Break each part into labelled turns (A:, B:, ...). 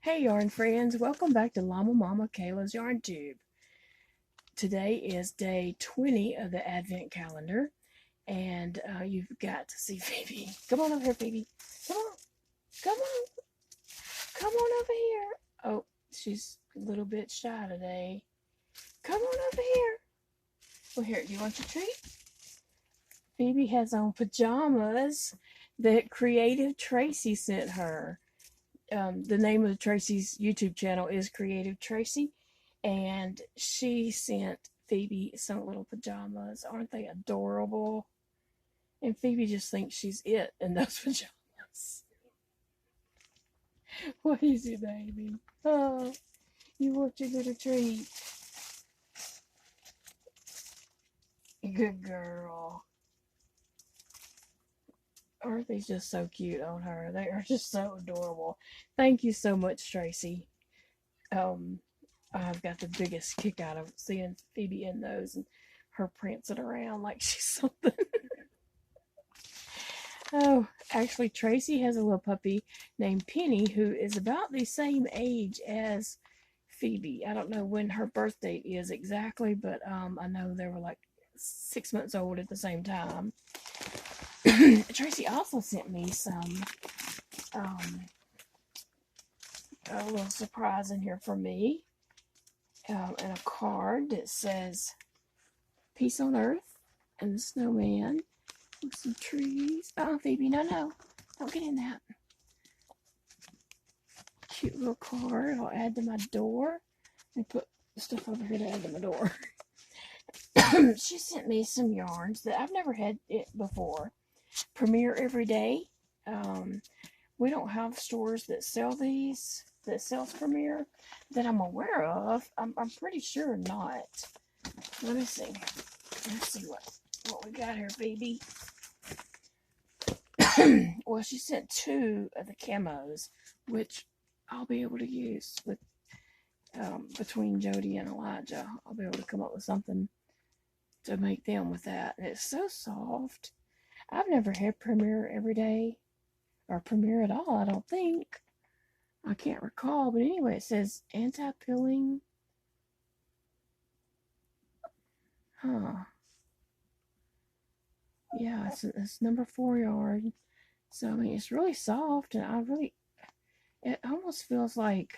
A: Hey yarn friends, welcome back to LlamaMamaKayla's Yarn Tube. Today is day 20 of the Advent calendar, and you've got to see Phoebe. Come on over here, Phoebe. Come on, come on, come on over here. Oh, she's a little bit shy today. Come on over here. Well, here, do you want your treat? Phoebe has on pajamas that Creative Tracy sent her. The name of Tracy's YouTube channel is Creative Tracy, and she sent Phoebe some little pajamas. Aren't they adorable? And Phoebe just thinks she's it in those pajamas. What is it, baby? Oh, you want your little treat. Good girl. Aren't they just so cute on her? They are just so adorable. Thank you so much, Tracy. I've got the biggest kick out of seeing Phoebe in those and her prancing around like she's something. Oh, actually, Tracy has a little puppy named Penny who is about the same age as Phoebe. I don't know when her birth date is exactly, but I know they were like 6 months old at the same time. Tracy also sent me some a little surprise in here for me, and a card that says peace on earth and the snowman with some trees. Oh, Phoebe, no, don't get in that. Cute little card I'll add to my door. Let me put stuff over here to add to my door. She sent me some yarns that I've never had it before. Premiere Every Day. We don't have stores that sell these, that sells Premiere, that I'm aware of. I'm pretty sure not. Let me see. Let's see what we got here, baby. Well, she sent 2 of the camos, which I'll be able to use with between Jody and Elijah. I'll be able to come up with something to make them with that. And it's so soft. I've never had Premiere Every Day, or Premiere at all, I don't think. I can't recall, but anyway, it says anti-pilling. Huh. Yeah, it's number 4 yarn. So, I mean, it's really soft, and it almost feels like,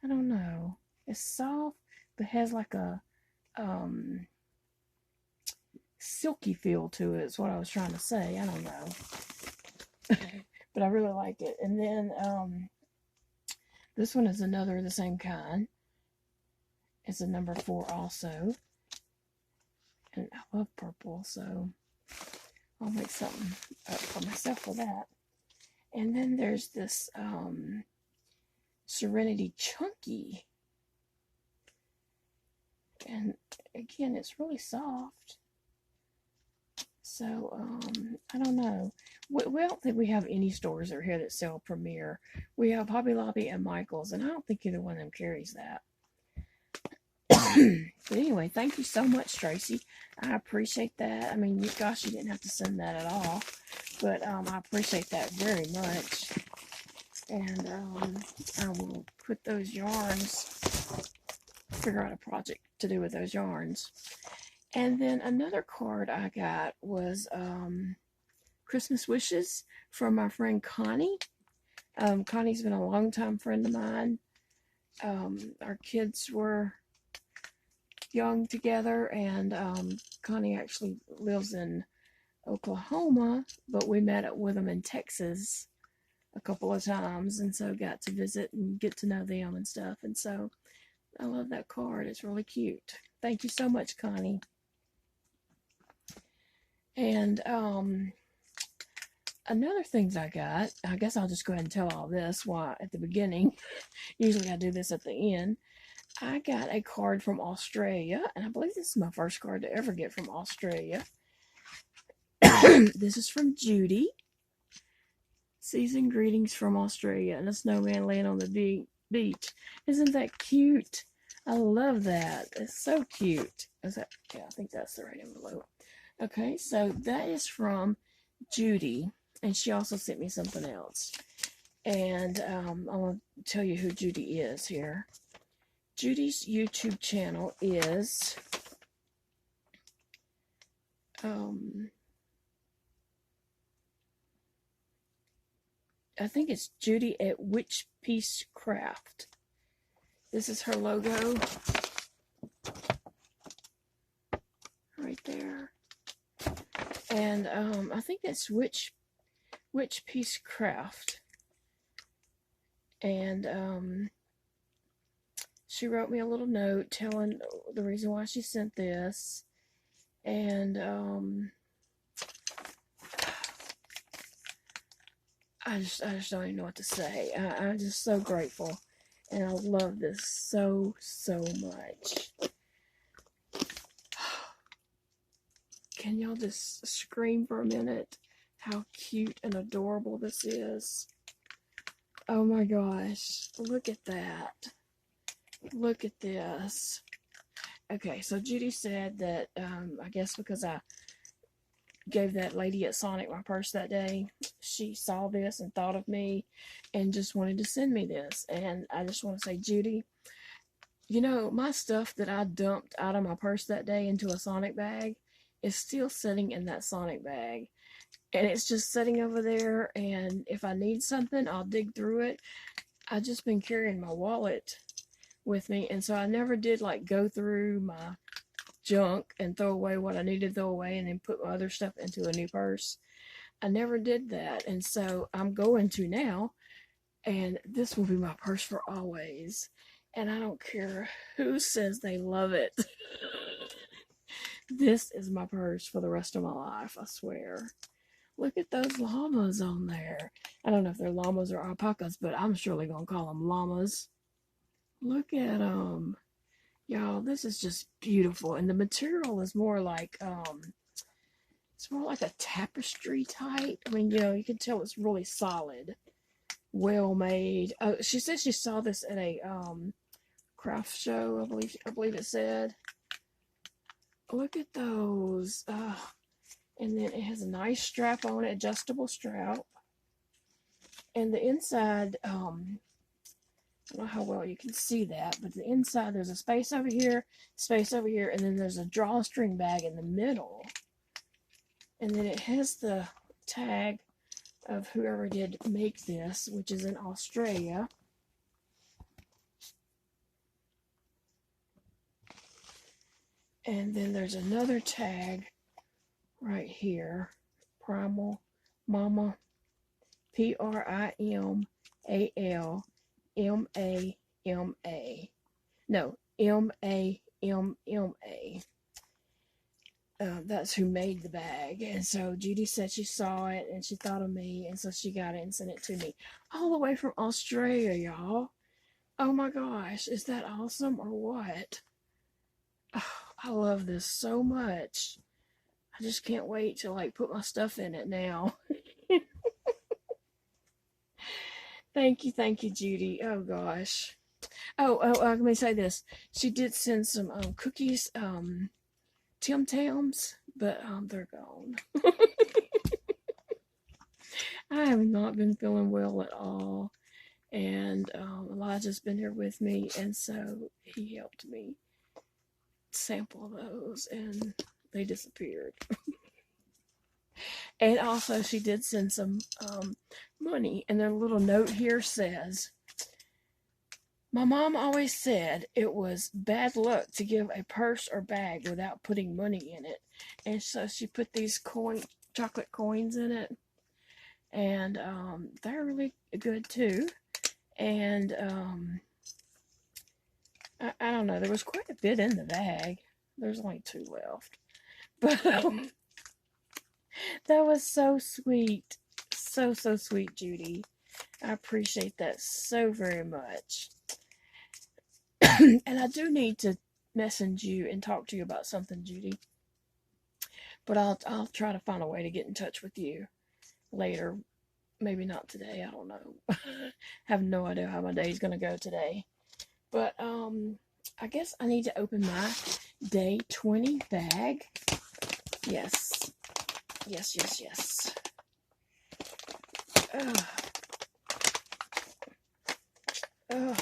A: I don't know. It's soft, but has like a, silky feel to it, is what I was trying to say. I don't know. But I really like it. And then this one is another of the same kind. It's a number 4 also. And I love purple, so I'll make something up for myself with that. And then there's this Serenity Chunky. And again, it's really soft. So, I don't know. We don't think we have any stores over here that sell Premiere. We have Hobby Lobby and Michael's, and I don't think either one of them carries that. But anyway, thank you so much, Tracy. I appreciate that. I mean, gosh, you didn't have to send that at all. But I appreciate that very much. And I will put those yarns, figure out a project to do with those yarns. And then another card I got was Christmas wishes from my friend Connie. Connie's been a long-time friend of mine. Our kids were young together, and Connie actually lives in Oklahoma, but we met up with them in Texas a couple of times, and so got to visit and get to know them and stuff. And so I love that card. It's really cute. Thank you so much, Connie. And another things I got, I guess I'll just go ahead and tell all this at the beginning. Usually I do this at the end. I got a card from Australia, and I believe this is my first card to ever get from Australia. This is from Judy. Season greetings from Australia, and a snowman laying on the beach. Isn't that cute? I love that. It's so cute. Is that? Yeah, I think that's the right envelope. Okay, so that is from Judy, And she also sent me something else. And I want to tell you who Judy is here. Judy's YouTube channel is I think it's Judy at Witch Piece Craft. This is her logo right there. And I think it's Witch Piece Craft. And she wrote me a little note telling the reason why she sent this. And I just don't even know what to say. I'm just so grateful. And I love this so much. Can y'all just scream for a minute how cute and adorable this is? Oh my gosh. Look at that. Look at this. Okay, so Judy said that, I guess because I gave that lady at Sonic my purse that day, she saw this and thought of me and just wanted to send me this. And I just want to say, Judy, you know, my stuff that I dumped out of my purse that day into a Sonic bag is still sitting in that Sonic bag. And it's just sitting over there, and if I need something, I'll dig through it. I've just been carrying my wallet with me, and so I never did like go through my junk and throw away what I needed to throw away and then put my other stuff into a new purse. I never did that, and so I'm going to now, and this will be my purse for always. And I don't care who says they love it. This is my purse for the rest of my life, I swear. Look at those llamas on there. I don't know if they're llamas or alpacas, but I'm surely going to call them llamas. Look at them. Y'all, this is just beautiful. And the material is more like, it's more like a tapestry type. I mean, you know, you can tell it's really solid. Well made. She said she saw this at a craft show, I believe it said. Look at those. And then it has a nice strap on it, adjustable strap. And the inside, I don't know how well you can see that, but the inside, there's a space over here, and then there's a drawstring bag in the middle. And then it has the tag of whoever did make this, which is in Australia. And then there's another tag right here. Primal Mama, PRIMALMAMA. No, MAMMA. That's who made the bag. And so Judy said she saw it and she thought of me, and so she got it and sent it to me. All the way from Australia, y'all. Oh my gosh, is that awesome or what? Oh, I love this so much. I just can't wait to like put my stuff in it now. Thank you, Judy. Oh gosh. Let me say this. She did send some cookies, Tim Tams, but they're gone. I have not been feeling well at all, and Elijah's been here with me, and so he helped me sample those, and they disappeared. And also, she did send some money, and their little note here says, "My mom always said it was bad luck to give a purse or bag without putting money in it." And so she put these chocolate coins in it, and they're really good too. And I don't know, there was quite a bit in the bag. There's only 2 left, but that was so sweet. So sweet, Judy. I appreciate that so very much. And I do need to message you and talk to you about something, Judy. But I'll try to find a way to get in touch with you later. Maybe not today. I don't know. Have no idea how my day is going to go today. But I guess I need to open my day 20 bag. Yes. Ugh. Ugh.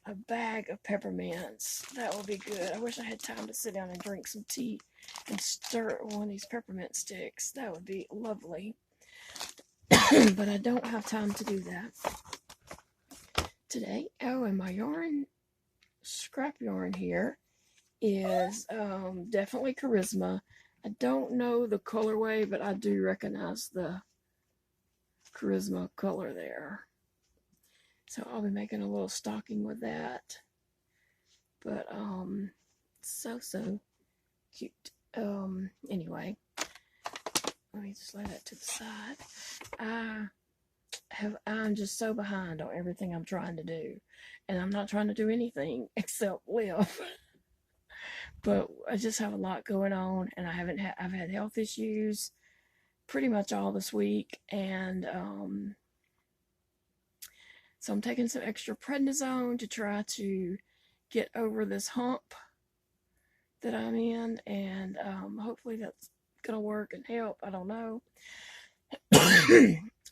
A: A bag of peppermints. That would be good. I wish I had time to sit down and drink some tea and stir one of these peppermint sticks. That would be lovely. But I don't have time to do that today. Oh, and my yarn, scrap yarn here is definitely Charisma. I don't know the colorway, but I do recognize the Charisma color there. So I'll be making a little stocking with that. But so cute. Anyway, let me just lay that to the side. I'm just so behind on everything I'm trying to do, and I'm not trying to do anything except live. But I just have a lot going on, and I've had health issues pretty much all this week, and so I'm taking some extra prednisone to try to get over this hump that I'm in, and hopefully that's gonna work and help. I don't know.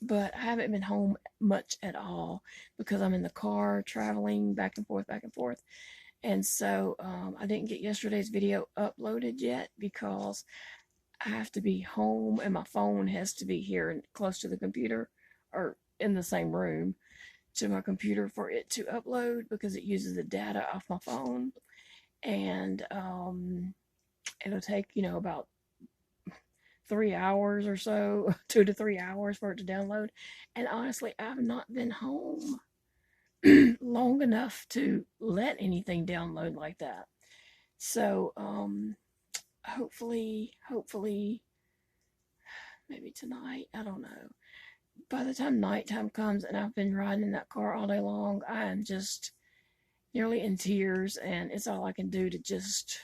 A: But I haven't been home much at all because I'm in the car traveling back and forth. And so I didn't get yesterday's video uploaded yet because I have to be home and my phone has to be here and close to the computer or in the same room to my computer for it to upload because it uses the data off my phone. And it'll take, about 3 hours or so, 2 to 3 hours for it to download. And honestly, I've not been home long enough to let anything download like that. So hopefully maybe tonight, I don't know. By the time nighttime comes and I've been riding in that car all day long, I am just nearly in tears, and it's all I can do to just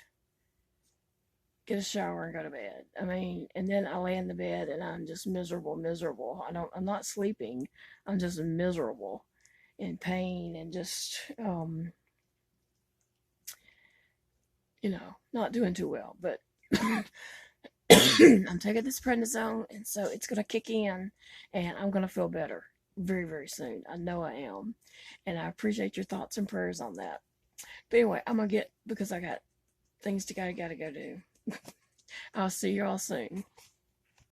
A: get a shower and go to bed. I mean, and then I lay in the bed and I'm just miserable. I'm not sleeping. I'm just miserable, in pain, and just not doing too well. But I'm taking this prednisone, and so it's gonna kick in, and I'm gonna feel better very, very soon. I know I am, and I appreciate your thoughts and prayers on that. But anyway, I'm gonna get, because I got things to gotta go do. I'll see you all soon.